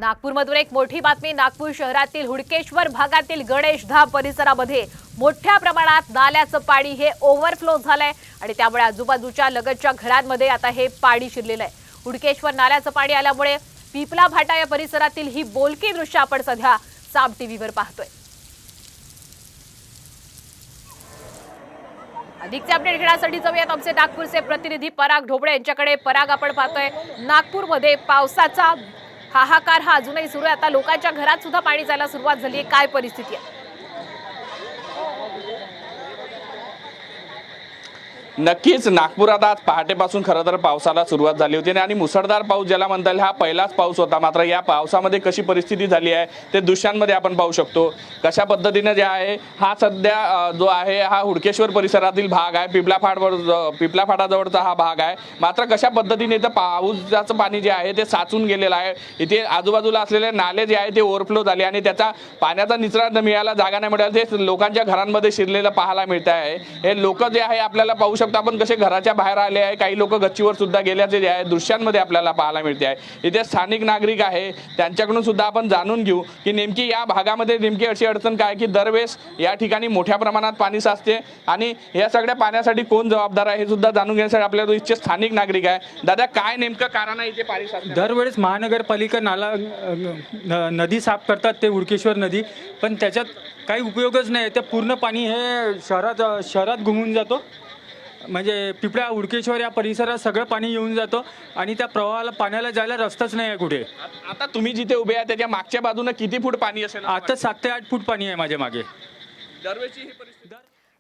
नागपूरमधून एक मोठी बातमी। नागपूर शहरातील हुडकेश्वर भागातील गणेश धाम परिसरामध्ये मोठ्या प्रमाणात नाल्याचं पाणी हे ओव्हरफ्लो झालंय आणि त्यामुळे आजूबाजूच्या लगतच्या घरांमध्ये आता हे पाणी शिरलेलं आहे। हुडकेश्वर नाल्याचं पाणी आल्यामुळे पिपला फाटा या परिसरातील ही बोलकी दृश्य आपण सध्या साम टीव्हीवर पाहतोय। अधिकचे अपडेट घेण्यासाठी जाऊयात आमचे नागपूरचे प्रतिनिधी पराग ढोबळे यांच्याकडे। पराग, आपण पाहतोय नागपूरमध्ये पावसाचा हाहाकार हा अजूनही सुरू आहे। आता लोकांच्या घरात सुद्धा पाणी जायला सुरुवात झाली आहे। काय परिस्थिती आहे? नक्कीच नागपुरात आज पहाटेपासून खरं तर पावसाला सुरुवात झाली होती आणि मुसळधार पाऊस ज्याला म्हणता येईल हा पहिलाच पाऊस होता। मात्र या पावसामध्ये कशी परिस्थिती झाली आहे ते दृश्यांमध्ये आपण पाहू शकतो। कशा पद्धतीने जे आहे हा सध्या जो आहे हा हुडकेश्वर परिसरातील भाग आहे, पिपला फाटाजवळचा हा भाग आहे। मात्र कशा पद्धतीने इथं पावसाचं पाणी जे आहे ते साचून गेलेलं आहे। इथे आजूबाजूला असलेले नाले जे आहे ते ओव्हरफ्लो झाले आणि त्याचा पाण्याचा निचरा मिळायला जागा नाही मिळाली, ते लोकांच्या घरांमध्ये शिरलेलं पाहायला मिळत आहे। हे लोक जे आहे आपल्याला पाहू शकतो आपण कसे घराच्या बाहेर आले आहे, काही लोक गच्चीवर सुद्धा गेल्याचे जे आहे दृश्यांमध्ये आपल्याला पाहायला मिळते आहे। इथे स्थानिक नागरिक आहे त्यांच्याकडून सुद्धा आपण जाणून घेऊ की नेमकी या भागामध्ये नेमकी अशी अडचण काय की दरवेळेस या ठिकाणी मोठ्या प्रमाणात पाणी साचते आणि या सगळ्या पाण्यासाठी कोण जबाबदार आहे हे सुद्धा जाणून घेण्यासाठी आपल्याला इथचे स्थानिक नागरिक आहे। दादा, काय नेमकं कारण आहे इथे पाणी साचते? दरवेळेस महानगरपालिका नाला नदी साफ करतात, ते हुडकेश्वर नदी, पण त्याच्यात काही उपयोगच नाही। ते पूर्ण पाणी हे शहरात घुमून जातो, म्हणजे पिपळा हुडकेश्वर या परिसरात सगळं पाणी येऊन जातो आणि त्या प्रवाहाला पाण्याला जायला रस्ताच नाही आहे कुठे। आता तुम्ही जिथे उभे आहे त्याच्या मागच्या बाजूने किती फूट पाणी असेल? आता 7 ते 8 फूट पाणी आहे माझ्या मागे। दरवेळी